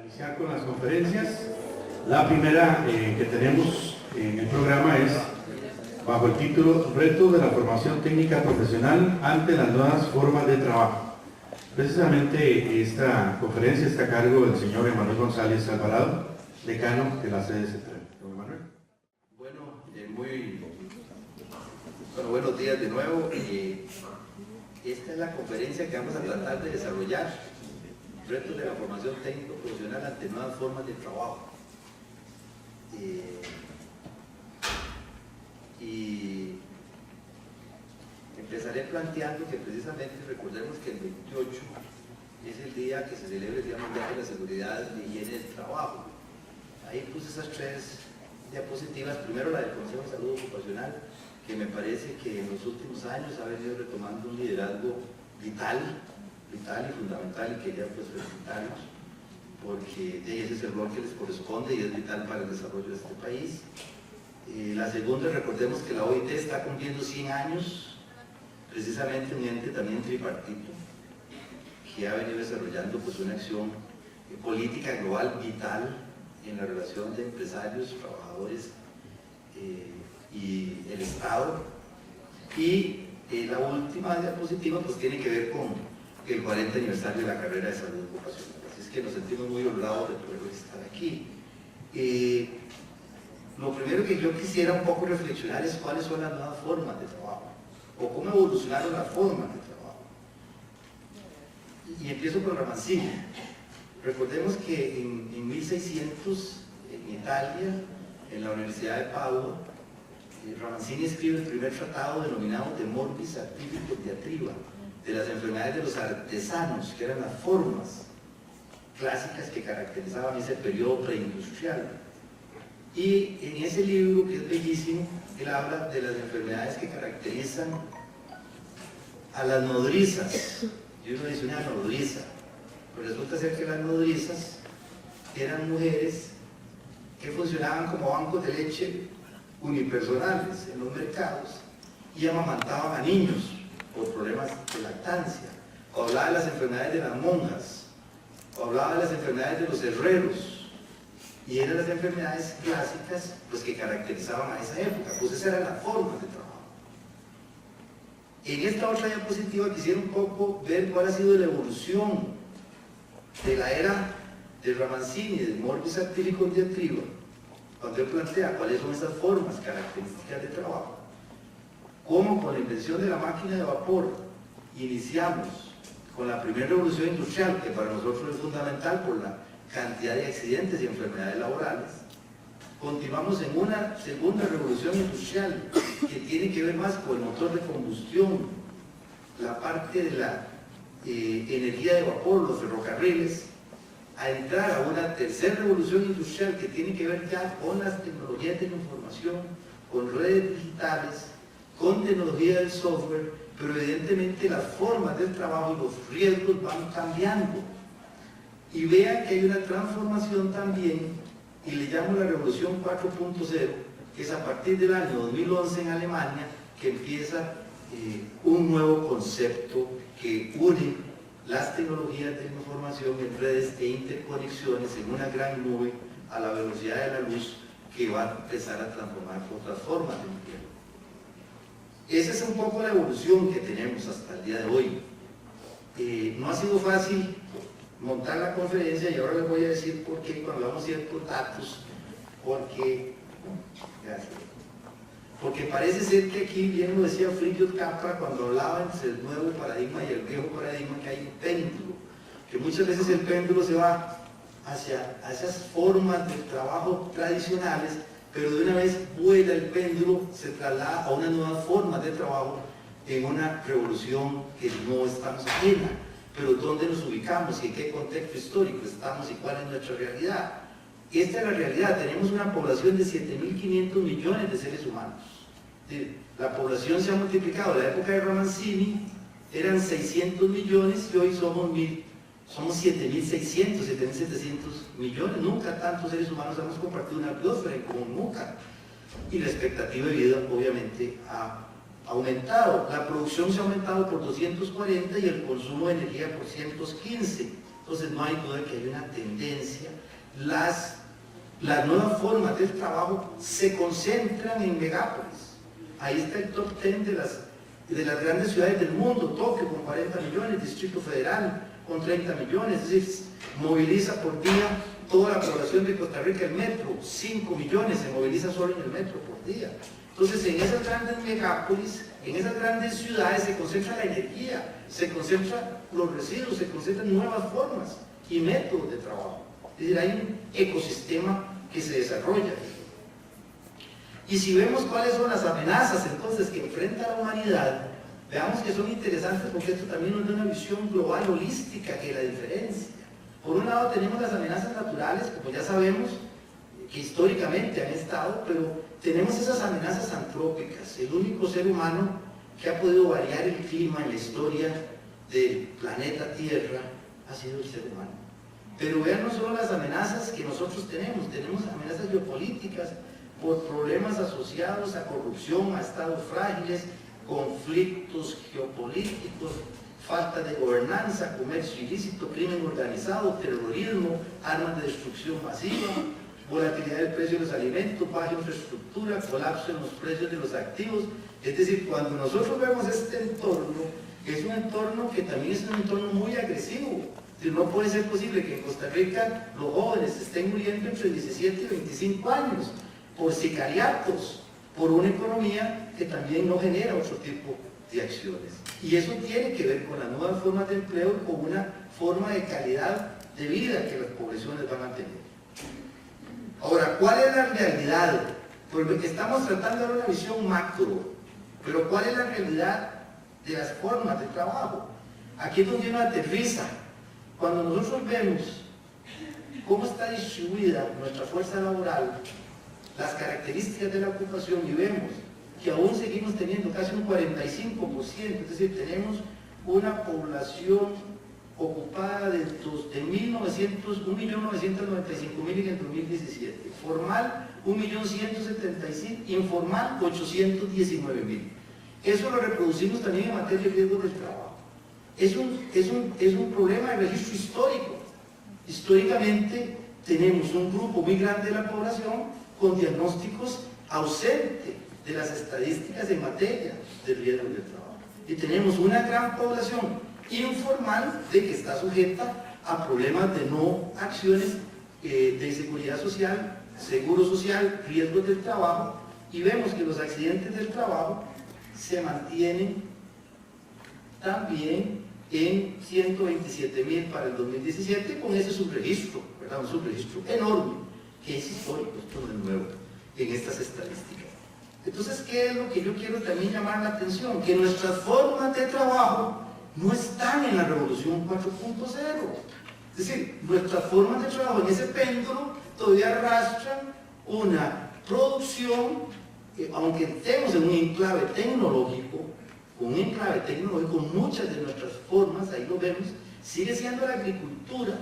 Iniciar con las conferencias. La primera que tenemos en el programa es bajo el título Retos de la formación técnica profesional ante las nuevas formas de trabajo. Precisamente esta conferencia está a cargo del señor Emanuel González Alvarado, decano de la sede central. Don Emanuel. Buenos días de nuevo. Esta es la conferencia que vamos a tratar de desarrollar. Retos de la formación técnico-profesional ante nuevas formas de trabajo. Y empezaré planteando que precisamente recordemos que el 28 es el día que se celebra el Día Mundial de la Seguridad y Higiene del Trabajo. Ahí puse esas tres diapositivas. Primero la del Consejo de Salud Ocupacional, que me parece que en los últimos años ha venido retomando un liderazgo vital y fundamental, y quería pues felicitarlos porque ese es el rol que les corresponde y es vital para el desarrollo de este país. La segunda, recordemos que la OIT está cumpliendo 100 años, precisamente un ente también tripartito que ha venido desarrollando pues una acción política global vital en la relación de empresarios, trabajadores y el Estado. Y la última diapositiva pues tiene que ver con el 40 aniversario de la carrera de salud ocupacional. Así es que nos sentimos muy honrados de poder estar aquí. Lo primero que yo quisiera un poco reflexionar es cuáles son las nuevas formas de trabajo, o cómo evolucionaron las formas de trabajo. Y empiezo con Ramazzini. Recordemos que en 1600, en Italia, en la Universidad de Padua, Ramazzini escribe el primer tratado denominado De Morbis Artificum Diatriba, de las enfermedades de los artesanos, que eran las formas clásicas que caracterizaban ese periodo preindustrial. Y en ese libro, que es bellísimo, él habla de las enfermedades que caracterizan a las nodrizas. Y uno dice una nodriza, pero resulta ser que las nodrizas eran mujeres que funcionaban como bancos de leche unipersonales en los mercados y amamantaban a niños por problemas de lactancia, o hablaba de las enfermedades de las monjas, o hablaba de las enfermedades de los herreros, y eran las enfermedades clásicas pues, que caracterizaban a esa época. Pues esa era la forma de trabajo. En esta otra diapositiva quisiera un poco ver cuál ha sido la evolución de la era de Ramazzini, de Morbis Artificum Diatriba, cuando él plantea cuáles son esas formas características de trabajo. Cómo con la invención de la máquina de vapor iniciamos con la primera revolución industrial, que para nosotros es fundamental por la cantidad de accidentes y enfermedades laborales. Continuamos en una segunda revolución industrial que tiene que ver más con el motor de combustión, la parte de la energía de vapor, los ferrocarriles, a entrar a una tercera revolución industrial que tiene que ver ya con las tecnologías de la información, con redes digitales, con tecnología del software, pero evidentemente las formas del trabajo y los riesgos van cambiando. Y vean que hay una transformación también, y le llamo la revolución 4.0, que es a partir del año 2011 en Alemania, que empieza un nuevo concepto que une las tecnologías de información en redes e interconexiones en una gran nube a la velocidad de la luz, que va a empezar a transformar otras formas de empleo. Esa es un poco la evolución que tenemos hasta el día de hoy. No ha sido fácil montar la conferencia, y ahora les voy a decir por qué cuando damos ciertos datos, porque parece ser que aquí, bien lo decía Fridtjof Capra cuando hablaba entre el nuevo paradigma y el viejo paradigma, que hay un péndulo, que muchas veces el péndulo se va hacia esas formas de trabajo tradicionales, pero de una vez vuela el péndulo, se traslada a unas nuevas formas de trabajo en una revolución que no estamos ajena, pero ¿dónde nos ubicamos y en qué contexto histórico estamos y cuál es nuestra realidad? Esta es la realidad. Tenemos una población de 7.500 millones de seres humanos. La población se ha multiplicado. En la época de Ramazzini eran 600 millones y hoy somos 7.600, 7.700 millones. Nunca tantos seres humanos hemos compartido una biosfera en común, nunca. Y la expectativa de vida obviamente ha aumentado. La producción se ha aumentado por 240 y el consumo de energía por 115. Entonces no hay duda que hay una tendencia. Las nuevas formas del trabajo se concentran en megápolis. Ahí está el top 10 de las grandes ciudades del mundo. Tokio con 40 millones, Distrito Federal con 30 millones, es decir, moviliza por día toda la población de Costa Rica. El metro, 5 millones se moviliza solo en el metro por día. Entonces en esas grandes megápolis, en esas grandes ciudades se concentra la energía, se concentran los residuos, se concentran nuevas formas y métodos de trabajo. Es decir, hay un ecosistema que se desarrolla. Y si vemos cuáles son las amenazas entonces que enfrenta la humanidad, veamos que son interesantes porque esto también nos da una visión global, holística, que la diferencia. Por un lado tenemos las amenazas naturales, como ya sabemos, que históricamente han estado, pero tenemos esas amenazas antrópicas. El único ser humano que ha podido variar el clima en la historia del planeta Tierra ha sido el ser humano. Pero vean no solo las amenazas que nosotros tenemos amenazas geopolíticas por problemas asociados a corrupción, a estados frágiles, conflictos geopolíticos, falta de gobernanza, comercio ilícito, crimen organizado, terrorismo, armas de destrucción masiva, volatilidad del precio de los alimentos, baja infraestructura, colapso en los precios de los activos. Es decir, cuando nosotros vemos este entorno, es un entorno que también es un entorno muy agresivo. No puede ser posible que en Costa Rica los jóvenes estén muriendo entre 17 y 25 años por sicariatos, por una economía que también no genera otro tipo de acciones. Y eso tiene que ver con las nuevas formas de empleo y con una forma de calidad de vida que las poblaciones van a tener. Ahora, ¿cuál es la realidad? Porque estamos tratando de dar una visión macro, pero ¿cuál es la realidad de las formas de trabajo? Aquí es donde uno aterriza. Cuando nosotros vemos cómo está distribuida nuestra fuerza laboral, las características de la ocupación, y vemos que aún seguimos teniendo casi un 45%, es decir, tenemos una población ocupada de 1.995.000 en el 2017, formal 1.175.000, informal 819.000. Eso lo reproducimos también en materia de riesgos del trabajo. Es un problema de registro histórico. Históricamente tenemos un grupo muy grande de la población con diagnósticos ausentes de las estadísticas en materia de riesgos del trabajo. Y tenemos una gran población informal de que está sujeta a problemas de no acciones de seguridad social, seguro social, riesgos del trabajo, y vemos que los accidentes del trabajo se mantienen también en 127.000 para el 2017 con ese subregistro, ¿verdad? Un subregistro enorme, que es histórico, esto no es nuevo en estas estadísticas. Entonces, ¿qué es lo que yo quiero también llamar la atención? Que nuestras formas de trabajo no están en la revolución 4.0. Es decir, nuestras formas de trabajo en ese péndulo todavía arrastran una producción, aunque estemos en un enclave tecnológico, muchas de nuestras formas, ahí lo vemos, sigue siendo la agricultura,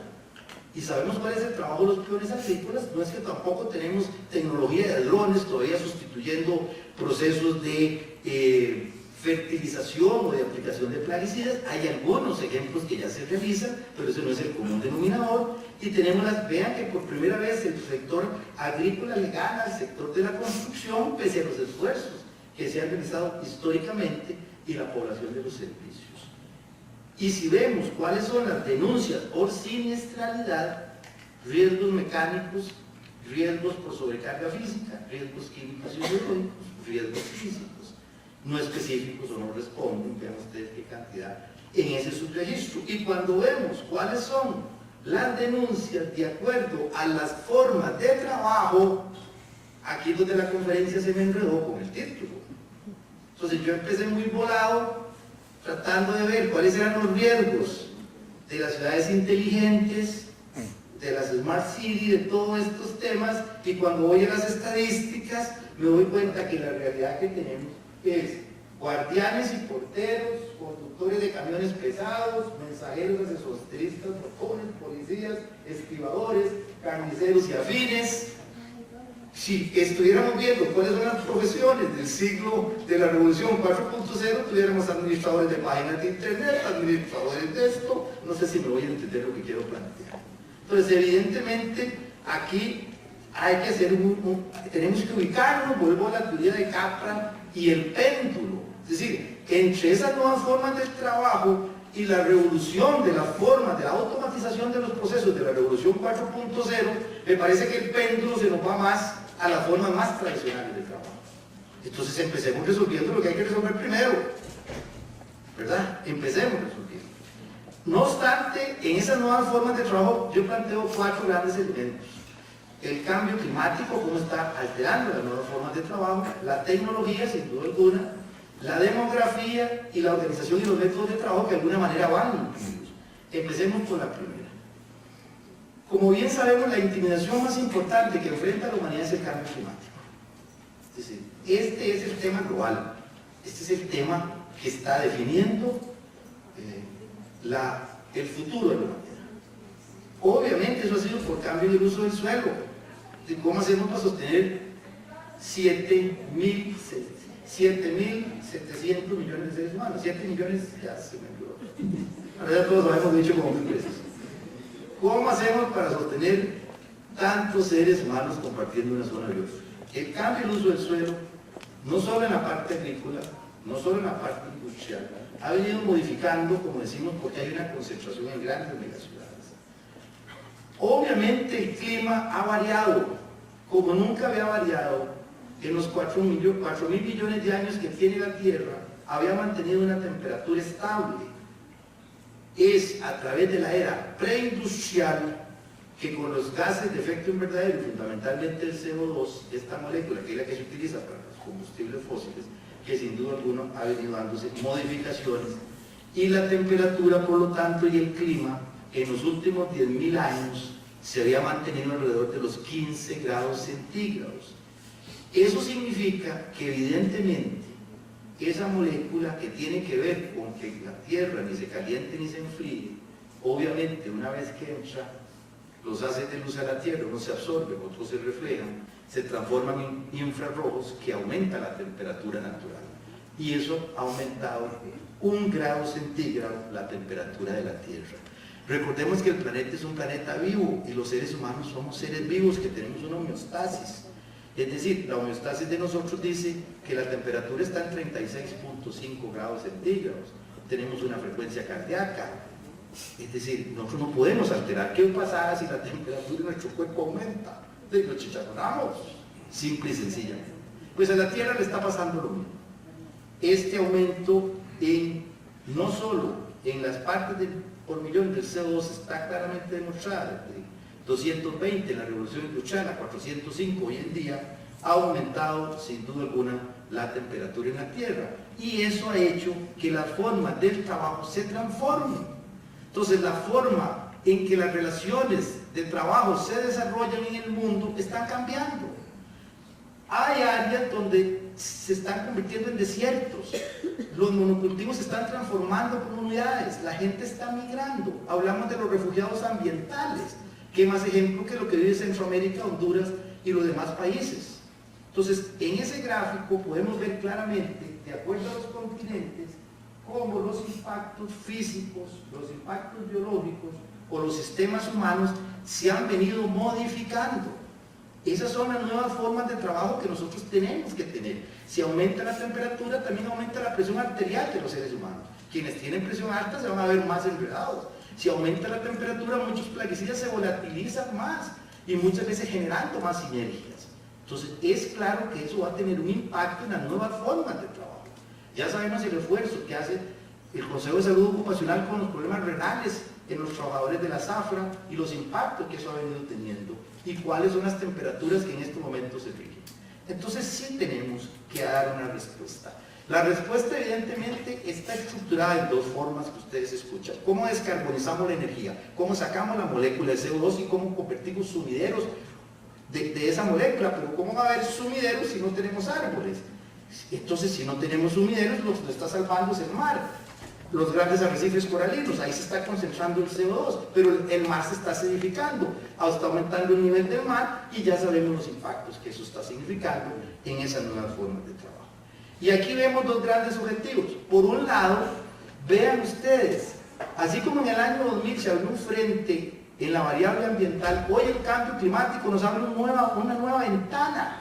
y sabemos cuál es el trabajo de los peones agrícolas. No es que tampoco tenemos tecnología de drones todavía sustituyendo procesos de fertilización o de aplicación de plaguicidas. Hay algunos ejemplos que ya se realizan, pero ese no es el común denominador. Y tenemos vean que por primera vez el sector agrícola le gana al sector de la construcción, pese a los esfuerzos que se han realizado históricamente, y la población de los servicios. Y si vemos cuáles son las denuncias por siniestralidad, riesgos mecánicos, riesgos por sobrecarga física, riesgos químicos y biológicos, riesgos físicos, no específicos o no responden, vean ustedes qué cantidad en ese subregistro. Y cuando vemos cuáles son las denuncias de acuerdo a las formas de trabajo, aquí es donde la conferencia se me enredó con el título. Entonces yo empecé muy volado, tratando de ver cuáles eran los riesgos de las ciudades inteligentes, de las Smart City, de todos estos temas, y cuando voy a las estadísticas me doy cuenta que la realidad que tenemos es guardianes y porteros, conductores de camiones pesados, mensajeros, asesoristas, botones, policías, escribadores, carniceros y afines, Si estuviéramos viendo cuáles son las profesiones del siglo de la revolución 4.0, tuviéramos administradores de páginas de internet, administradores de esto, no sé si me voy a entender lo que quiero plantear. Entonces, evidentemente, aquí hay que hacer tenemos que ubicarnos, vuelvo a la teoría de Capra y el péndulo. Es decir, entre esas nuevas formas de trabajo y la revolución de las formas de la automatización de los procesos de la revolución 4.0, me parece que el péndulo se nos va más a las formas más tradicionales de trabajo. Entonces empecemos resolviendo lo que hay que resolver primero, ¿verdad? Empecemos resolviendo. No obstante, en esas nuevas formas de trabajo yo planteo 4 grandes elementos. El cambio climático, cómo está alterando las nuevas formas de trabajo, la tecnología, sin duda alguna, la demografía y la organización y los métodos de trabajo que de alguna manera van incluidos. Empecemos por la primera. Como bien sabemos, la intimidación más importante que enfrenta la humanidad es el cambio climático. Es decir, este es el tema global, este es el tema que está definiendo el futuro de la humanidad. Obviamente eso ha sido por cambio del uso del suelo. ¿Cómo hacemos para sostener 7.700 millones de seres humanos? 7 millones, ya se me olvidó. Ahora ya todos lo hemos dicho como 1000 veces. ¿Cómo hacemos para sostener tantos seres humanos compartiendo una zona biológica? El cambio del uso del suelo, no solo en la parte agrícola, no solo en la parte industrial, ha venido modificando, como decimos, porque hay una concentración en grandes megaciudades. Obviamente el clima ha variado, como nunca había variado en los 4.000 millones de años que tiene la Tierra, había mantenido una temperatura estable. Es a través de la era preindustrial que con los gases de efecto invernadero, fundamentalmente el CO2, esta molécula que es la que se utiliza para los combustibles fósiles, que sin duda alguna ha venido dándose modificaciones, y la temperatura, por lo tanto, y el clima, en los últimos 10.000 años, se había mantenido alrededor de los 15 grados centígrados. Eso significa que evidentemente esa molécula que tiene que ver con que la Tierra ni se caliente ni se enfríe, obviamente una vez que entra los haces de luz a la Tierra, unos se absorben, otros se reflejan, se transforman en infrarrojos que aumenta la temperatura natural. Y eso ha aumentado 1 grado centígrado la temperatura de la Tierra. Recordemos que el planeta es un planeta vivo y los seres humanos somos seres vivos que tenemos una homeostasis. Es decir, la homeostasis de nosotros dice que la temperatura está en 36.5 grados centígrados. Tenemos una frecuencia cardíaca. Es decir, nosotros no podemos alterar. ¿Qué pasará si la temperatura de nuestro cuerpo aumenta? Lo chicharronamos, simple y sencillamente. Pues a la Tierra le está pasando lo mismo. Este aumento no solo en las partes por millón del CO2 está claramente demostrada. De 220 en la revolución industrial a 405 hoy en día, ha aumentado sin duda alguna la temperatura en la Tierra. Y eso ha hecho que las formas del trabajo se transformen. Entonces la forma en que las relaciones de trabajo se desarrollan en el mundo están cambiando. Hay áreas donde se están convirtiendo en desiertos, los monocultivos se están transformando en comunidades, la gente está migrando, hablamos de los refugiados ambientales, ¿qué más ejemplo que lo que vive Centroamérica, Honduras y los demás países? Entonces, en ese gráfico podemos ver claramente, de acuerdo a los continentes, cómo los impactos físicos, los impactos biológicos o los sistemas humanos se han venido modificando. Esas son las nuevas formas de trabajo que nosotros tenemos que tener. Si aumenta la temperatura, también aumenta la presión arterial de los seres humanos. Quienes tienen presión alta se van a ver más enredados. Si aumenta la temperatura, muchos plaguicidas se volatilizan más y muchas veces generando más sinergias. Entonces, es claro que eso va a tener un impacto en las nuevas formas de trabajo. Ya sabemos el esfuerzo que hace el Consejo de Salud Ocupacional con los problemas renales en los trabajadores de la zafra y los impactos que eso ha venido teniendo y cuáles son las temperaturas que en este momento se rigen. Entonces sí tenemos que dar una respuesta. La respuesta evidentemente está estructurada en dos formas que ustedes escuchan. ¿Cómo descarbonizamos la energía? ¿Cómo sacamos la molécula de CO2 y cómo convertimos sumideros de esa molécula? Pero ¿cómo va a haber sumideros si no tenemos árboles? Entonces si no tenemos sumideros, lo que está salvando es el mar. los grandes arrecifes coralinos, ahí se está concentrando el CO2, pero el mar se está acidificando, está aumentando el nivel del mar y ya sabemos los impactos que eso está significando en esas nuevas formas de trabajo. Y aquí vemos dos grandes objetivos. Por un lado, vean ustedes, así como en el año 2000 se abrió un frente en la variable ambiental, hoy el cambio climático nos abre una nueva ventana.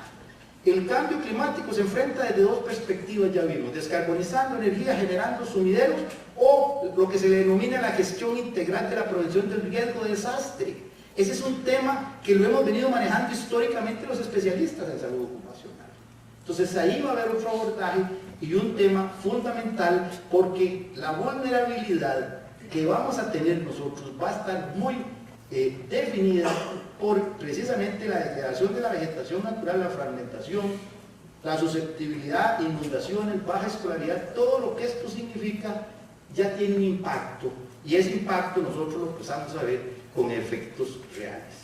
El cambio climático se enfrenta desde dos perspectivas, ya vimos, descarbonizando energía, generando sumideros, o lo que se denomina la gestión integral de la prevención del riesgo de desastre. Ese es un tema que lo hemos venido manejando históricamente los especialistas en salud ocupacional. Entonces ahí va a haber otro abordaje y un tema fundamental, porque la vulnerabilidad que vamos a tener nosotros va a estar muy definida por precisamente la degradación de la vegetación natural, la fragmentación, la susceptibilidad, inundaciones, baja escolaridad, todo lo que esto significa ya tiene un impacto, y ese impacto nosotros lo empezamos a ver con efectos reales.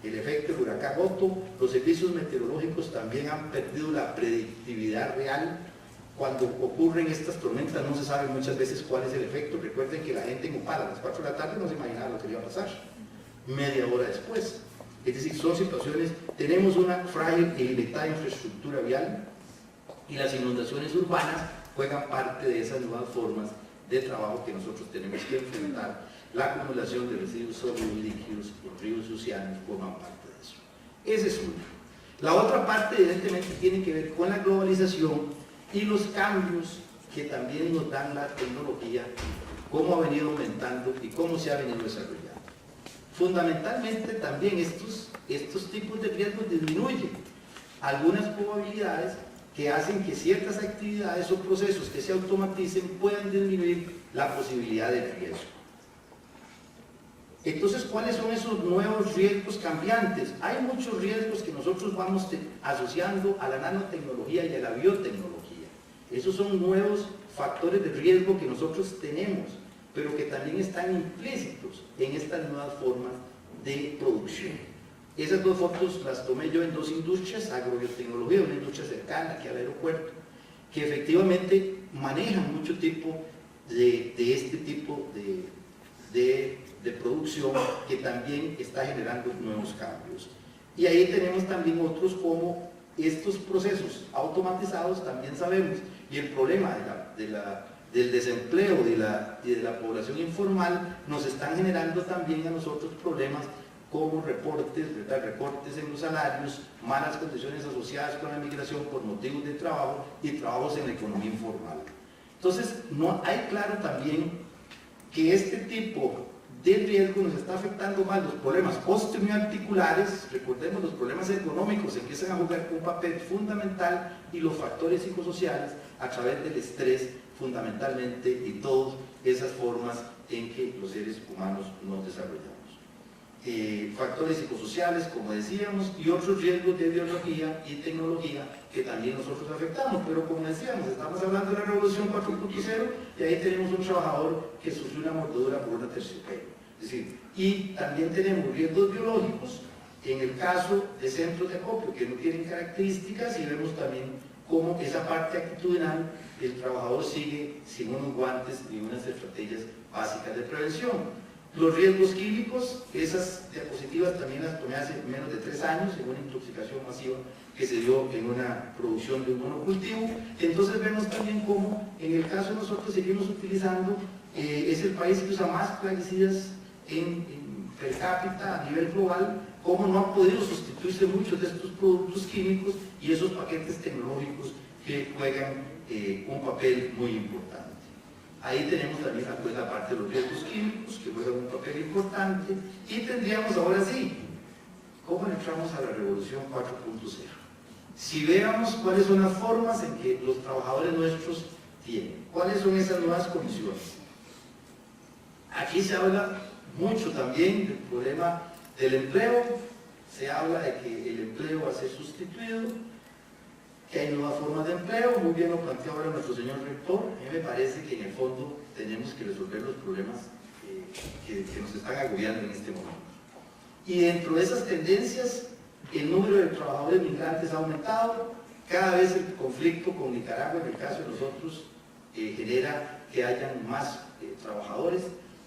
El efecto del huracán Otto, los servicios meteorológicos también han perdido la predictividad real. Cuando ocurren estas tormentas no se sabe muchas veces cuál es el efecto. Recuerden que la gente en Opala a las 4 de la tarde no se imaginaba lo que iba a pasar media hora después. Es decir, son situaciones, tenemos una frágil y limitada infraestructura vial, y las inundaciones urbanas juegan parte de esas nuevas formas de trabajo que nosotros tenemos que enfrentar. La acumulación de residuos sólidos, líquidos, los ríos y océanos forman parte de eso. Ese es uno. La otra parte evidentemente tiene que ver con la globalización y los cambios que también nos dan la tecnología, cómo ha venido aumentando y cómo se ha venido desarrollando. Fundamentalmente también estos tipos de riesgos disminuyen algunas probabilidades que hacen que ciertas actividades o procesos que se automaticen puedan disminuir la posibilidad de riesgo. Entonces, ¿cuáles son esos nuevos riesgos cambiantes? Hay muchos riesgos que nosotros vamos asociando a la nanotecnología y a la biotecnología. Esos son nuevos factores de riesgo que nosotros tenemos, pero que también están implícitos en estas nuevas formas de producción. Esas dos fotos las tomé yo en dos industrias, agrobiotecnología, una industria cercana aquí al aeropuerto, que efectivamente manejan mucho tipo de este tipo de producción, que también está generando nuevos cambios. Y ahí tenemos también otros como estos procesos automatizados, también sabemos, y el problema del desempleo y de la población informal nos están generando también a nosotros problemas como recortes en los salarios, malas condiciones asociadas con la migración por motivos de trabajo y trabajos en la economía informal. Entonces, no hay claro también que este tipo de riesgo nos está afectando más los problemas osteoarticulares, recordemos los problemas económicos empiezan a jugar un papel fundamental, y los factores psicosociales a través del estrés fundamentalmente, y todas esas formas en que los seres humanos nos desarrollamos. Factores psicosociales, como decíamos, y otros riesgos de biología y tecnología que también nosotros afectamos, pero como decíamos, estamos hablando de la revolución 4.0 y ahí tenemos un trabajador que sufrió una mordedura por una terciopelo. Es decir, y también tenemos riesgos biológicos en el caso de centros de acopio que no tienen características, y vemos también cómo esa parte actitudinal, el trabajador sigue sin unos guantes ni unas estrategias básicas de prevención. Los riesgos químicos, esas diapositivas también las tomé hace menos de 3 años en una intoxicación masiva que se dio en una producción de un monocultivo. Entonces vemos también cómo en el caso de nosotros seguimos utilizando, es el país que usa más plaguicidas en per cápita a nivel global, cómo no han podido sustituirse muchos de estos productos químicos y esos paquetes tecnológicos que juegan un papel muy importante. Ahí tenemos también la parte de los riesgos químicos que juegan un papel importante, y tendríamos ahora sí, ¿cómo entramos a la revolución 4.0? Si veamos cuáles son las formas en que los trabajadores nuestros tienen, cuáles son esas nuevas condiciones. Aquí se habla mucho también del problema del empleo, se habla de que el empleo va a ser sustituido, que hay nuevas formas de empleo, muy bien lo planteó ahora nuestro señor rector. A mí me parece que en el fondo tenemos que resolver los problemas que nos están agobiando en este momento. Y dentro de esas tendencias, el número de trabajadores migrantes ha aumentado, cada vez el conflicto con Nicaragua, en el caso de nosotros, genera que hayan más trabajadores.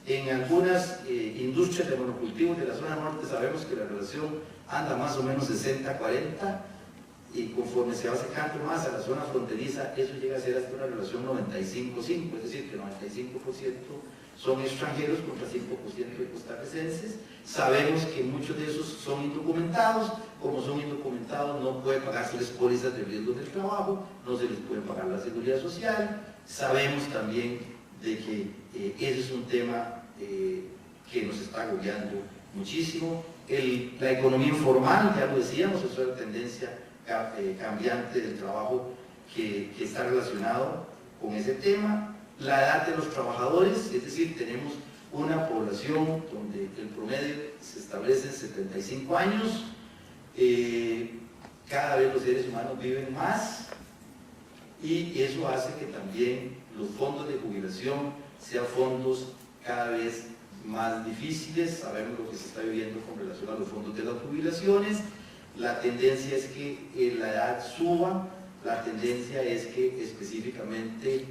En algunas industrias de monocultivos de la zona norte sabemos que la relación anda más o menos 60-40, y conforme se va acercando más a la zona fronteriza, eso llega a ser hasta una relación 95-5, es decir, que el 95% son extranjeros contra 5% de costarricenses. Sabemos que muchos de esos son indocumentados. Como son indocumentados, no pueden pagarse las pólizas de riesgo del trabajo, no se les puede pagar la seguridad social. Sabemos también de que ese es un tema que nos está agobiando muchísimo. La economía informal, ya lo decíamos, es una tendencia cambiante del trabajo que está relacionado con ese tema. La edad de los trabajadores, es decir, tenemos una población donde el promedio se establece en 75 años, cada vez los seres humanos viven más, y eso hace que también los fondos de jubilación sean fondos cada vez más difíciles. Sabemos lo que se está viviendo con relación a los fondos de las jubilaciones. La tendencia es que la edad suba, la tendencia es que específicamente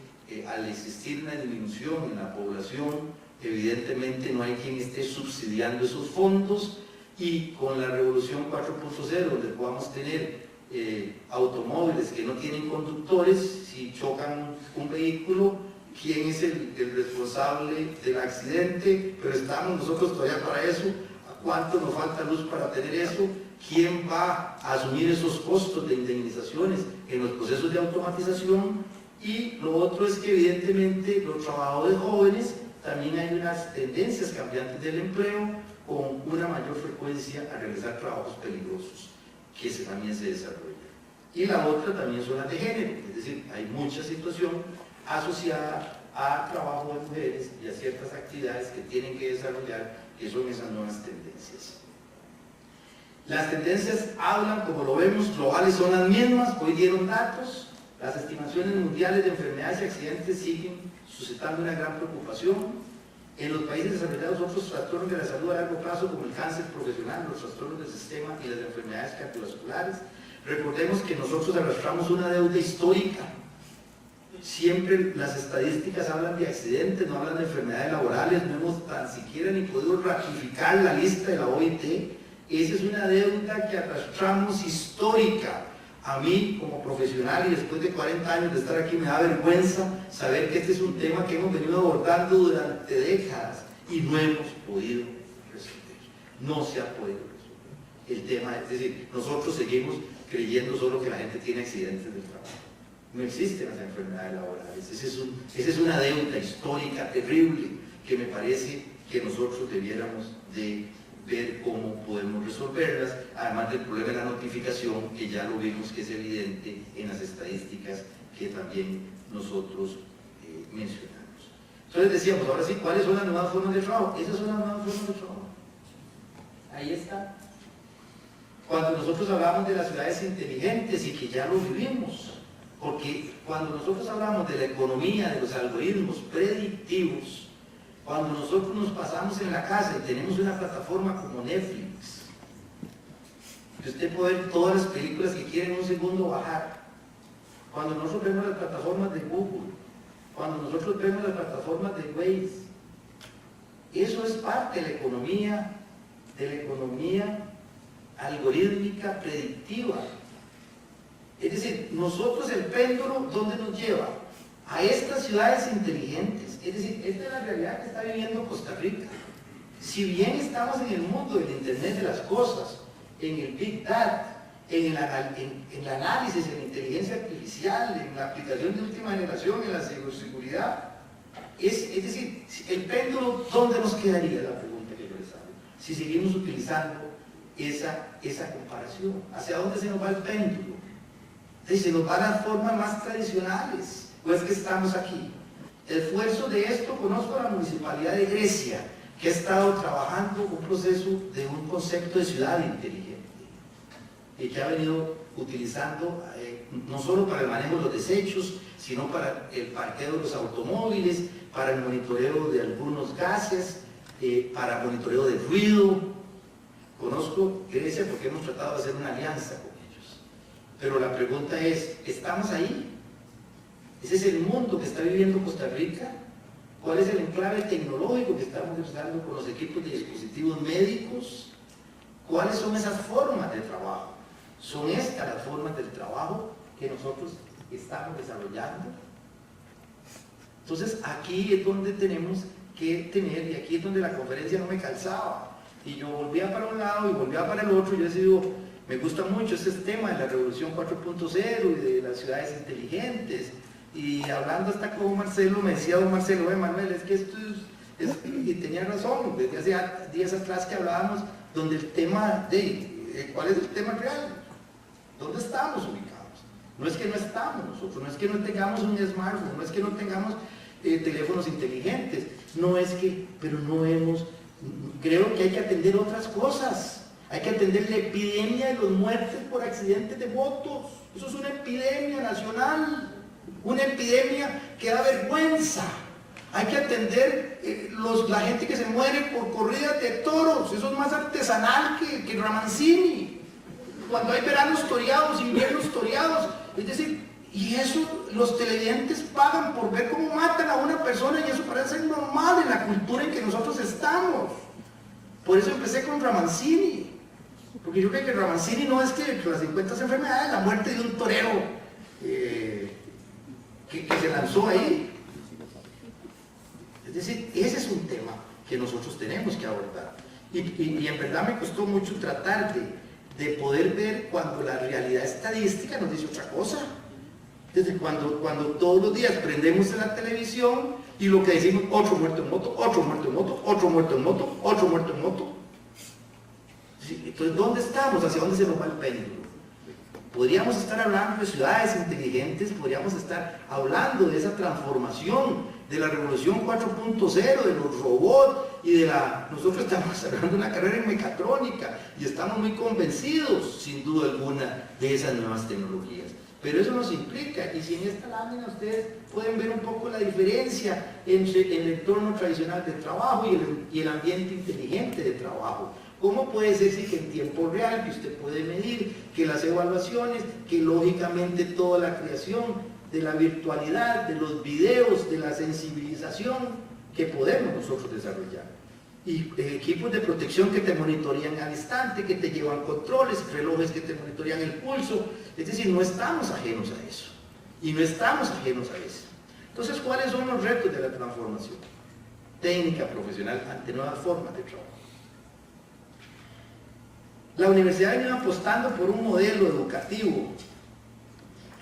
al existir una disminución en la población, evidentemente no hay quien esté subsidiando esos fondos, y con la revolución 4.0, donde podamos tener automóviles que no tienen conductores, si chocan un vehículo, ¿quién es el responsable del accidente? Pero estamos nosotros todavía para eso. ¿A cuánto nos falta luz para tener eso? ¿Quién va a asumir esos costos de indemnizaciones en los procesos de automatización? Y lo otro es que evidentemente los trabajadores jóvenes, también hay unas tendencias cambiantes del empleo, con una mayor frecuencia a realizar trabajos peligrosos, que también se desarrolla. Y la otra también son las de género, es decir, hay mucha situación asociada a trabajo de mujeres y a ciertas actividades que tienen que desarrollar, que son esas nuevas tendencias. Las tendencias hablan, como lo vemos, globales son las mismas. Hoy dieron datos. Las estimaciones mundiales de enfermedades y accidentes siguen suscitando una gran preocupación. En los países desarrollados, otros trastornos de la salud a largo plazo, como el cáncer profesional, los trastornos del sistema y las enfermedades cardiovasculares. Recordemos que nosotros arrastramos una deuda histórica. Siempre las estadísticas hablan de accidentes, no hablan de enfermedades laborales. No hemos tan siquiera ni podido ratificar la lista de la OIT. Esa es una deuda que arrastramos histórica. A mí, como profesional, y después de 40 años de estar aquí, me da vergüenza saber que este es un tema que hemos venido abordando durante décadas y no hemos podido resolver. No se ha podido resolver el tema. Es decir, nosotros seguimos creyendo solo que la gente tiene accidentes del trabajo. No existen las enfermedades laborales. Esa es una deuda histórica terrible que me parece que nosotros debiéramos de ver cómo podemos resolverlas, además del problema de la notificación, que ya lo vimos que es evidente en las estadísticas que también nosotros mencionamos. Entonces decíamos, ahora sí, ¿cuáles son las nuevas formas de trabajo? Esas son las nuevas formas de trabajo. Ahí está. Cuando nosotros hablamos de las ciudades inteligentes, y que ya lo vivimos, porque cuando nosotros hablamos de la economía, de los algoritmos predictivos, cuando nosotros nos pasamos en la casa y tenemos una plataforma como Netflix, que usted puede ver todas las películas que quiere en un segundo bajar, cuando nosotros vemos las plataformas de Google, cuando nosotros vemos las plataformas de Waze, eso es parte de la economía algorítmica predictiva. Es decir, nosotros el péndulo, ¿dónde nos lleva? A estas ciudades inteligentes. Es decir, esta es la realidad que está viviendo Costa Rica. Si bien estamos en el mundo del Internet de las cosas, en el Big Data, en el análisis, en la inteligencia artificial, en la aplicación de última generación, en la ciberseguridad, es decir, el péndulo, ¿dónde nos quedaría? La pregunta que yo les hago. Si seguimos utilizando esa comparación, ¿hacia dónde se nos va el péndulo? Se nos van las formas más tradicionales, o es que estamos aquí. El esfuerzo de esto, conozco a la Municipalidad de Grecia, que ha estado trabajando un proceso de un concepto de ciudad inteligente, y que ha venido utilizando no solo para el manejo de los desechos, sino para el parqueo de los automóviles, para el monitoreo de algunos gases, para monitoreo de ruido. Conozco Grecia porque hemos tratado de hacer una alianza con ellos. Pero la pregunta es, ¿estamos ahí? Ese es el mundo que está viviendo Costa Rica. ¿Cuál es el enclave tecnológico que estamos usando con los equipos de dispositivos médicos? ¿Cuáles son esas formas de trabajo? ¿Son estas las formas del trabajo que nosotros estamos desarrollando? Entonces aquí es donde tenemos que tener, y aquí es donde la conferencia no me calzaba, y yo volvía para un lado y volvía para el otro, y yo digo, me gusta mucho este tema de la revolución 4.0 y de las ciudades inteligentes, y hablando hasta con Marcelo, me decía don Marcelo, Manuel, es que esto es, y tenía razón, desde hace días atrás que hablábamos, donde el tema de, ¿cuál es el tema real? ¿Dónde estamos ubicados? No es que no estamos nosotros, no es que no tengamos un smartphone, no es que no tengamos teléfonos inteligentes, no es que, pero no hemos, creo que hay que atender otras cosas, hay que atender la epidemia de los muertes por accidentes de motos, eso es una epidemia nacional, una epidemia que da vergüenza, hay que atender la gente que se muere por corridas de toros, eso es más artesanal que Ramancini, cuando hay veranos toreados, inviernos toreados, es decir, y eso los televidentes pagan por ver cómo matan a una persona y eso parece ser normal en la cultura en que nosotros estamos. Por eso empecé con Ramancini, porque yo creo que Ramancini no es que las 50 enfermedades, la muerte de un torero que se lanzó ahí. Es decir, ese es un tema que nosotros tenemos que abordar. Y en verdad me costó mucho tratar de poder ver cuando la realidad estadística nos dice otra cosa. Desde cuando todos los días prendemos la televisión y lo que decimos, otro muerto en moto, otro muerto en moto, otro muerto en moto, otro muerto en moto. Sí, entonces, ¿dónde estamos? ¿Hacia dónde se nos va el péndulo? Podríamos estar hablando de ciudades inteligentes, podríamos estar hablando de esa transformación, de la revolución 4.0, de los robots y de la... Nosotros estamos hablando de una carrera en mecatrónica y estamos muy convencidos, sin duda alguna, de esas nuevas tecnologías. Pero eso nos implica, y si en esta lámina ustedes pueden ver un poco la diferencia entre el entorno tradicional de trabajo y el ambiente inteligente de trabajo. ¿Cómo puede ser que en tiempo real, que usted puede medir, que las evaluaciones, que lógicamente toda la creación de la virtualidad, de los videos, de la sensibilización que podemos nosotros desarrollar? Y equipos de protección que te monitorean al instante, que te llevan controles, relojes que te monitorean el pulso, es decir, no estamos ajenos a eso, y no estamos ajenos a eso. Entonces, ¿cuáles son los retos de la transformación técnica profesional ante nuevas formas de trabajo? La universidad ha venido apostando por un modelo educativo.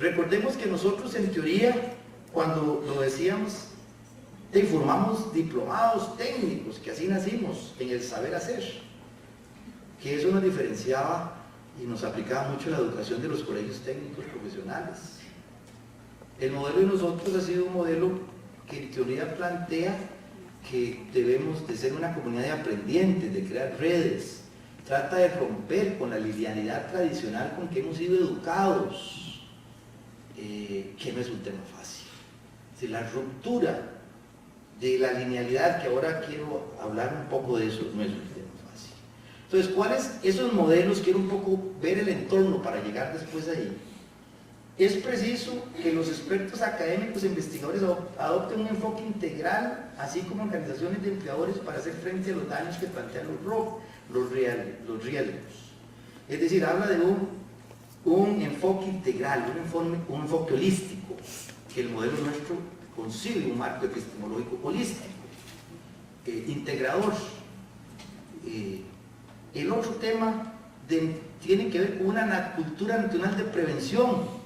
Recordemos que nosotros en teoría, cuando lo decíamos, formamos diplomados técnicos, que así nacimos, en el saber hacer, que eso nos diferenciaba y nos aplicaba mucho la educación de los colegios técnicos profesionales. El modelo de nosotros ha sido un modelo que en teoría plantea que debemos de ser una comunidad de aprendientes, de crear redes, trata de romper con la linealidad tradicional con que hemos sido educados, que no es un tema fácil. Es decir, la ruptura de la linealidad, que ahora quiero hablar un poco de eso, no es un tema fácil. Entonces, ¿cuáles esos modelos? Quiero un poco ver el entorno para llegar después ahí. Es preciso que los expertos académicos e investigadores adopten un enfoque integral, así como organizaciones de empleadores, para hacer frente a los daños que plantean los riesgos. Es decir, habla de un enfoque integral, un enfoque holístico, que el modelo nuestro concibe un marco epistemológico holístico, integrador. El otro tema tiene que ver con una cultura nacional de prevención,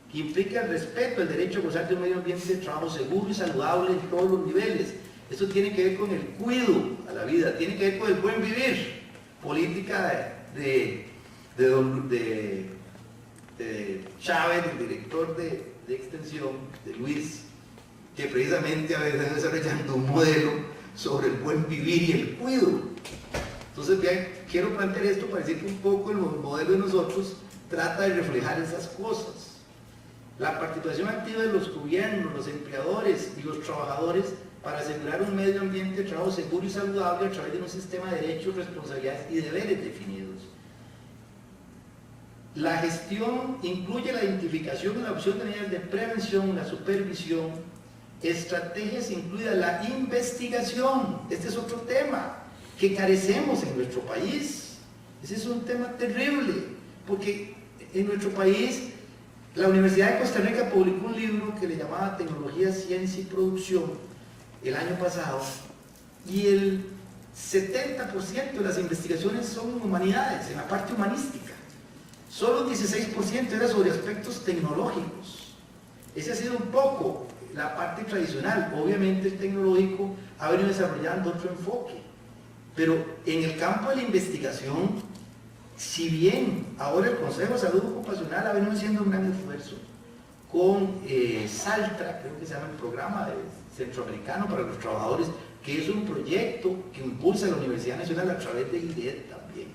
que implica el respeto, el derecho a gozar de un medio ambiente de trabajo seguro y saludable en todos los niveles. Esto tiene que ver con el cuidado a la vida, tiene que ver con el buen vivir, política de Chávez, el director de extensión, de Luis, que precisamente a veces está desarrollando un modelo sobre el buen vivir y el cuidado. Entonces, bien, quiero plantear esto para decir que un poco el modelo de nosotros trata de reflejar esas cosas. La participación activa de los gobiernos, los empleadores y los trabajadores para asegurar un medio ambiente de trabajo seguro y saludable a través de un sistema de derechos, responsabilidades y deberes definidos. La gestión incluye la identificación y la opción de medidas de prevención, la supervisión, estrategias incluida la investigación. Este es otro tema que carecemos en nuestro país. Ese es un tema terrible, porque en nuestro país la Universidad de Costa Rica publicó un libro que le llamaba Tecnología, Ciencia y Producción el año pasado, y el 70% de las investigaciones son en humanidades, en la parte humanística. Solo un 16% era sobre aspectos tecnológicos. Ese ha sido un poco la parte tradicional. Obviamente el tecnológico ha venido desarrollando otro enfoque, pero en el campo de la investigación, si bien ahora el Consejo de Salud Ocupacional ha venido haciendo un gran esfuerzo con SALTRA, creo que se llama el Programa Centroamericano para los Trabajadores, que es un proyecto que impulsa la Universidad Nacional a través de IDET también.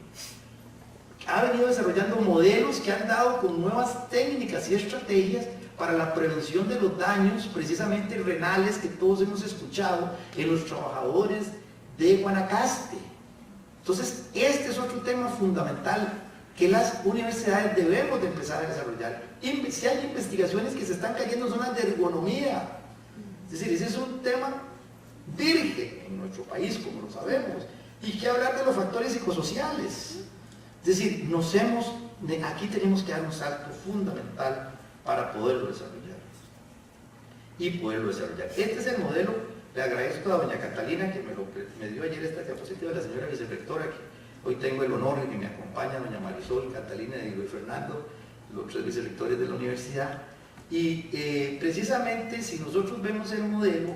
Ha venido desarrollando modelos que han dado con nuevas técnicas y estrategias para la prevención de los daños, precisamente renales, que todos hemos escuchado en los trabajadores de Guanacaste. Entonces, este es otro tema fundamental que las universidades debemos de empezar a desarrollar. Si hay investigaciones que se están cayendo son las de ergonomía. Es decir, ese es un tema virgen en nuestro país, como lo sabemos. Y que hablar de los factores psicosociales. Es decir, aquí tenemos que dar un salto fundamental para poderlo desarrollar. Este es el modelo. Le agradezco a doña Catalina que me dio ayer esta diapositiva, la señora vicerectora, que hoy tengo el honor de que me acompaña, doña Marisol, Catalina y Luis Fernando, los tres vicerectores de la universidad. Y precisamente si nosotros vemos el modelo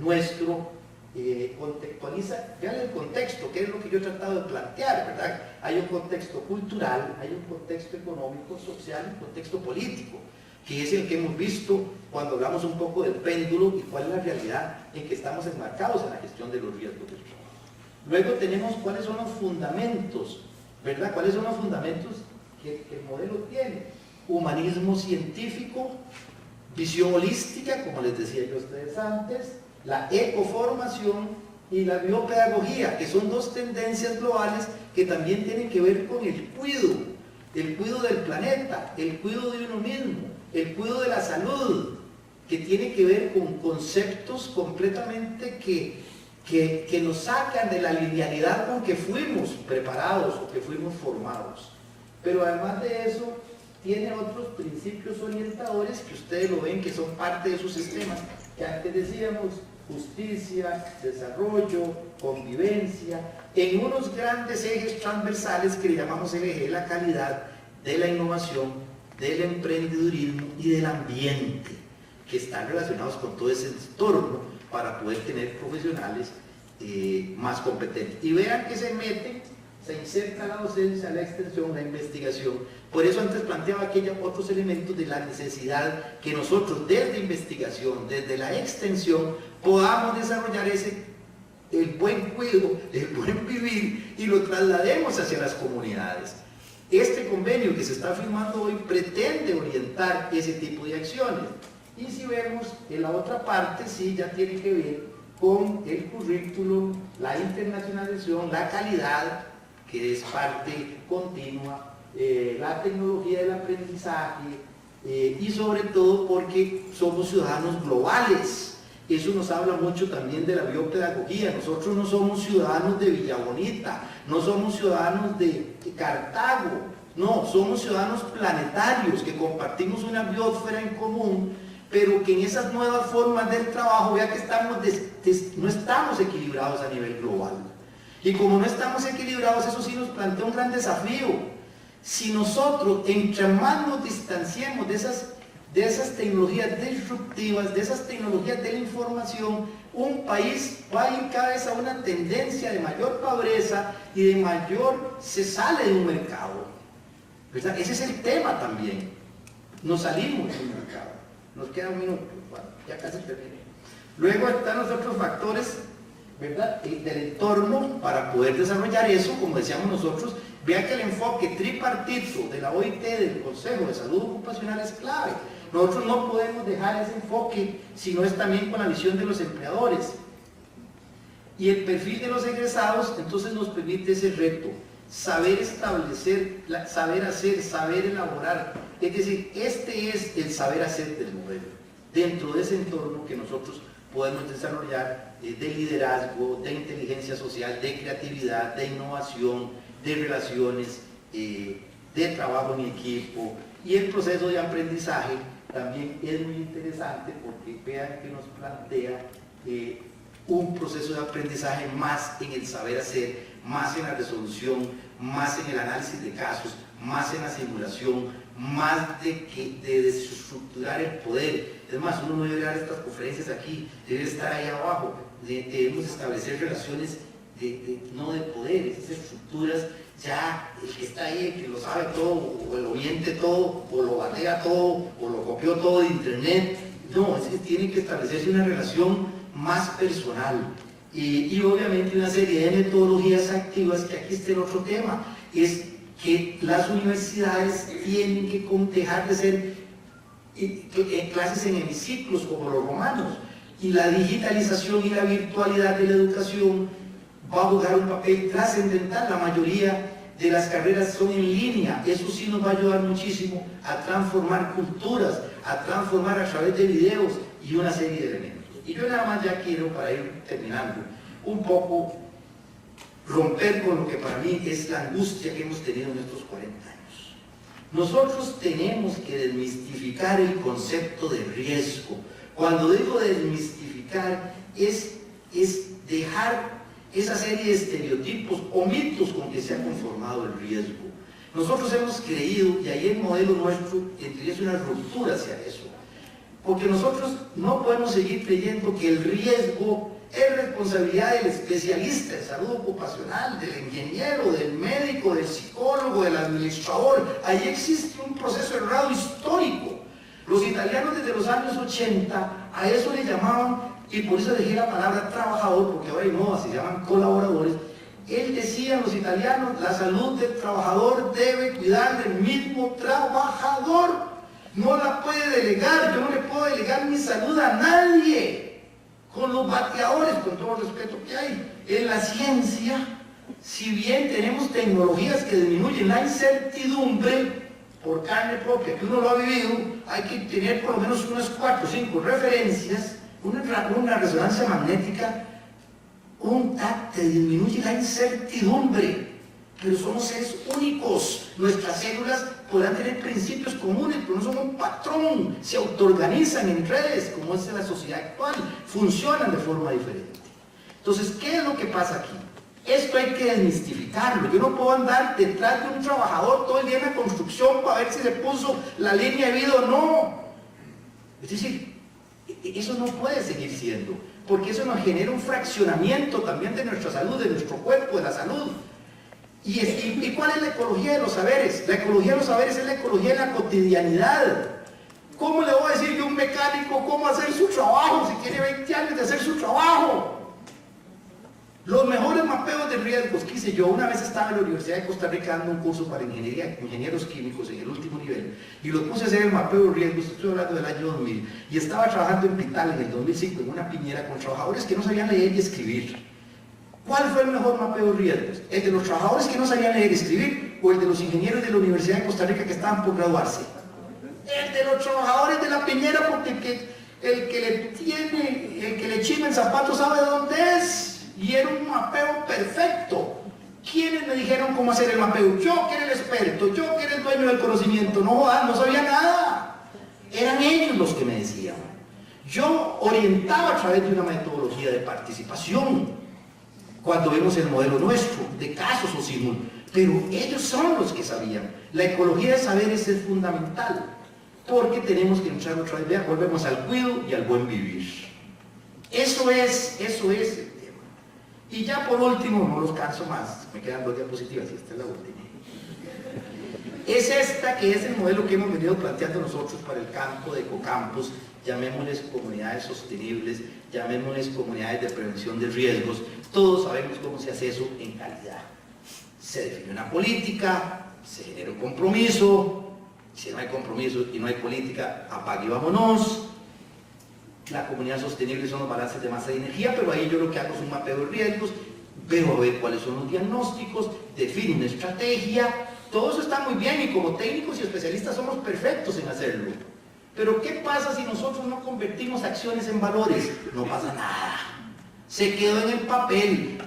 nuestro, contextualiza, vean el contexto, que es lo que yo he tratado de plantear, ¿verdad? Hay un contexto cultural, hay un contexto económico, social, un contexto político, que es el que hemos visto cuando hablamos un poco del péndulo y cuál es la realidad en que estamos enmarcados en la gestión de los riesgos del trabajo. Luego tenemos cuáles son los fundamentos, ¿verdad? ¿Cuáles son los fundamentos que el modelo tiene? Humanismo científico, visión holística, como les decía yo a ustedes antes, la ecoformación y la biopedagogía, que son dos tendencias globales que también tienen que ver con el cuidado del planeta, el cuidado de uno mismo, el cuidado de la salud, que tiene que ver con conceptos completamente que nos sacan de la linealidad con que fuimos preparados o que fuimos formados. Pero además de eso, tiene otros principios orientadores que ustedes lo ven que son parte de sus sistemas, que antes decíamos, justicia, desarrollo, convivencia, en unos grandes ejes transversales que le llamamos el eje de la calidad, de la innovación, del emprendedurismo y del ambiente, que están relacionados con todo ese entorno para poder tener profesionales más competentes. Y vean que se meten, se inserta la docencia, la extensión, la investigación. Por eso antes planteaba aquellos otros elementos de la necesidad que nosotros desde investigación, desde la extensión, podamos desarrollar el buen cuidado, el buen vivir y lo traslademos hacia las comunidades. Este convenio que se está firmando hoy pretende orientar ese tipo de acciones. Y si vemos en la otra parte, sí, ya tiene que ver con el currículum, la internacionalización, la calidad, que es parte continua, la tecnología del aprendizaje, y sobre todo porque somos ciudadanos globales. Eso nos habla mucho también de la biopedagogía. Nosotros no somos ciudadanos de Villa Bonita, no somos ciudadanos de Cartago, no, somos ciudadanos planetarios que compartimos una biosfera en común, pero que en esas nuevas formas del trabajo, vea que no estamos equilibrados a nivel global. Y como no estamos equilibrados, eso sí nos plantea un gran desafío. Si nosotros, entre más nos distanciemos de esas tecnologías disruptivas, de esas tecnologías de la información, un país va a ir cada vez a una tendencia de mayor pobreza y de se sale de un mercado, ¿verdad? Ese es el tema también. Nos salimos de un mercado. Nos queda un minuto, bueno, ya casi terminé. Luego están los otros factores, ¿verdad?, del entorno para poder desarrollar eso, como decíamos nosotros. Vea que el enfoque tripartito de la OIT, del Consejo de Salud Ocupacional, es clave. Nosotros no podemos dejar ese enfoque si no es también con la visión de los empleadores. Y el perfil de los egresados, entonces nos permite ese reto. saber establecer, saber hacer, saber elaborar. Es decir, este es el saber hacer del modelo, dentro de ese entorno que nosotros podemos desarrollar de liderazgo, de inteligencia social, de creatividad, de innovación, de relaciones, de trabajo en equipo. Y el proceso de aprendizaje también es muy interesante porque vean que nos plantea un proceso de aprendizaje más en el saber hacer, más en la resolución, más en el análisis de casos, más en la simulación, más de desestructurar el poder. Es más, uno no debe dar estas conferencias aquí, debe estar ahí abajo. Debemos establecer relaciones no de poder, esas estructuras. Ya el que está ahí, el que lo sabe todo, o lo miente todo, o lo batea todo, o lo copió todo de internet. No, es que tiene que establecerse una relación más personal. Y obviamente una serie de metodologías activas, que aquí está el otro tema, es que las universidades tienen que dejar de ser clases en hemiciclos como los romanos, y la digitalización y la virtualidad de la educación va a jugar un papel trascendental. La mayoría de las carreras son en línea. Eso sí nos va a ayudar muchísimo a transformar culturas, a transformar a través de videos y una serie de elementos. Y yo nada más ya quiero, para ir terminando, un poco romper con lo que para mí es la angustia que hemos tenido en estos 40 años. Nosotros tenemos que desmistificar el concepto de riesgo. Cuando digo desmistificar, es dejar esa serie de estereotipos o mitos con que se ha conformado el riesgo. Nosotros hemos creído, y ahí el modelo nuestro es una ruptura hacia eso, porque nosotros no podemos seguir creyendo que el riesgo es responsabilidad del especialista en salud ocupacional, del ingeniero, del médico, del psicólogo, del administrador. Ahí existe un proceso errado histórico. Los italianos desde los años 80 a eso le llamaban, y por eso dejé la palabra trabajador, porque ahora no, se llaman colaboradores. Él decía, los italianos, la salud del trabajador debe cuidar del mismo trabajador, no la puede delegar. Yo no le puedo delegar mi salud a nadie. Con los bateadores, con todo el respeto que hay en la ciencia, si bien tenemos tecnologías que disminuyen la incertidumbre por carne propia, que uno lo ha vivido, hay que tener por lo menos unas 4 o 5 referencias. Una resonancia magnética, un TAC te disminuye la incertidumbre, pero somos seres únicos. Nuestras células podrán tener principios comunes, pero no son un patrón, se autoorganizan en redes, como es en la sociedad actual, funcionan de forma diferente. Entonces, ¿qué es lo que pasa aquí? Esto hay que desmistificarlo. Yo no puedo andar detrás de un trabajador todo el día en la construcción para ver si le puso la línea de vida o no. Es decir, eso no puede seguir siendo, porque eso nos genera un fraccionamiento también de nuestra salud, de nuestro cuerpo, de la salud. ¿Y cuál es la ecología de los saberes? La ecología de los saberes es la ecología de la cotidianidad. ¿Cómo le voy a decir yo a un mecánico cómo hacer su trabajo si tiene 20 años de hacer su trabajo? Los mejores mapeos de riesgos que hice yo, una vez estaba en la Universidad de Costa Rica dando un curso para ingenieros químicos en el último nivel, y los puse a hacer el mapeo de riesgos, estoy hablando del año 2000, y estaba trabajando en Pital en el 2005 en una piñera con trabajadores que no sabían leer y escribir. ¿Cuál fue el mejor mapeo de riesgos? ¿El de los trabajadores que no sabían leer y escribir, o el de los ingenieros de la Universidad de Costa Rica que estaban por graduarse? El de los trabajadores de la piñera, porque el que le chima el zapato sabe de dónde es. Y era un mapeo perfecto. ¿Quiénes me dijeron cómo hacer el mapeo? Yo, que era el experto, yo, que era el dueño del conocimiento. No sabía nada. Eran ellos los que me decían. Yo orientaba a través de una metodología de participación, cuando vemos el modelo nuestro, de casos o simul. Pero ellos son los que sabían. La ecología de saberes es fundamental, porque tenemos que entrar otra vez, volvemos al cuido y al buen vivir. Eso es el tema. Y ya por último, no los canso más, me quedan 2 diapositivas y esta es la última. Es esta que es el modelo que hemos venido planteando nosotros para el campo de ecocampos, llamémosles comunidades sostenibles, llamémosles comunidades de prevención de riesgos. Todos sabemos cómo se hace eso en calidad. Se define una política, se genera un compromiso, si no hay compromiso y no hay política, apague y vámonos. La comunidad sostenible son los balances de masa y energía, pero ahí yo lo que hago es un mapeo de riesgos, veo a ver cuáles son los diagnósticos, defino una estrategia. Todo eso está muy bien y como técnicos y especialistas somos perfectos en hacerlo. Pero ¿qué pasa si nosotros no convertimos acciones en valores? No pasa nada. Se quedó en el papel,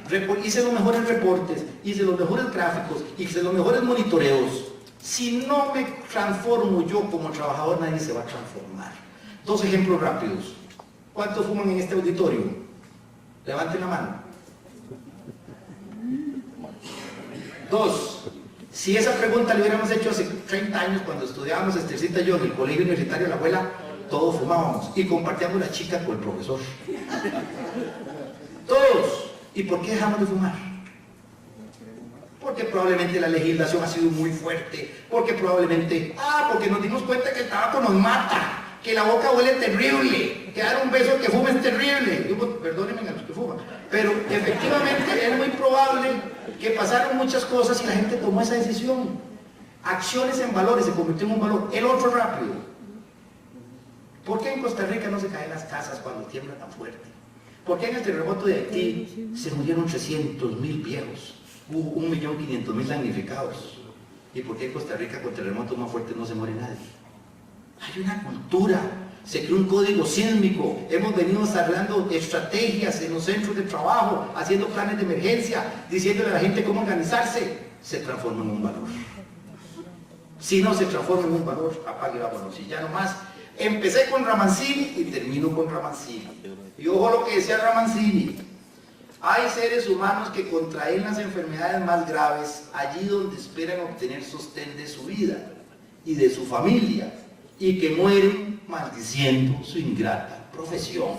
hice los mejores reportes, hice los mejores gráficos, hice los mejores monitoreos. Si no me transformo yo como trabajador, nadie se va a transformar. Dos ejemplos rápidos. ¿Cuántos fuman en este auditorio? Levanten la mano. Dos. Si esa pregunta le hubiéramos hecho hace 30 años cuando estudiábamos Esthercita y yo en el colegio universitario de la abuela, todos fumábamos y compartíamos la chica con el profesor. Todos. ¿Y por qué dejamos de fumar? Porque probablemente la legislación ha sido muy fuerte, porque probablemente, porque nos dimos cuenta que el tabaco nos mata, que la boca huele terrible, que dar un beso que fuma es terrible. Digo, perdónenme a los que fuman, pero efectivamente es muy probable que pasaron muchas cosas y la gente tomó esa decisión. Acciones en valores, se convirtió en un valor. El otro rápido. ¿Por qué en Costa Rica no se caen las casas cuando tiembla tan fuerte? ¿Por qué en el terremoto de Haití se murieron 300.000 viejos? Hubo 1.500.000 damnificados. ¿Y por qué en Costa Rica con terremotos más fuertes no se muere nadie? Hay una cultura, se creó un código sísmico, hemos venido desarrollando estrategias en los centros de trabajo, haciendo planes de emergencia, diciéndole a la gente cómo organizarse. Se transforma en un valor. Si no se transforma en un valor, apague la vámonos. Y ya nomás, empecé con Ramazzini y termino con Ramazzini. Y ojo lo que decía Ramazzini. Hay seres humanos que contraen las enfermedades más graves allí donde esperan obtener sostén de su vida y de su familia, y que mueren maldiciendo su ingrata profesión.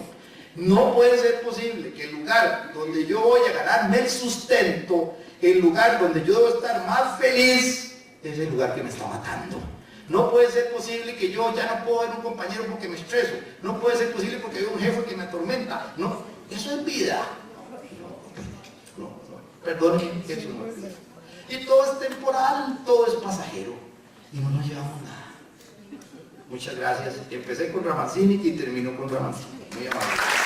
No puede ser posible que el lugar donde yo voy a ganarme el sustento, el lugar donde yo debo estar más feliz, es el lugar que me está matando. No puede ser posible que yo ya no puedo ver un compañero porque me estreso. No puede ser posible porque veo un jefe que me atormenta. No, eso es vida. Perdónenme, eso no es vida. Y todo es temporal, todo es pasajero. Y no nos llevamos nada. Muchas gracias. Empecé con Ramazzini y termino con Ramazzini. Muy amable.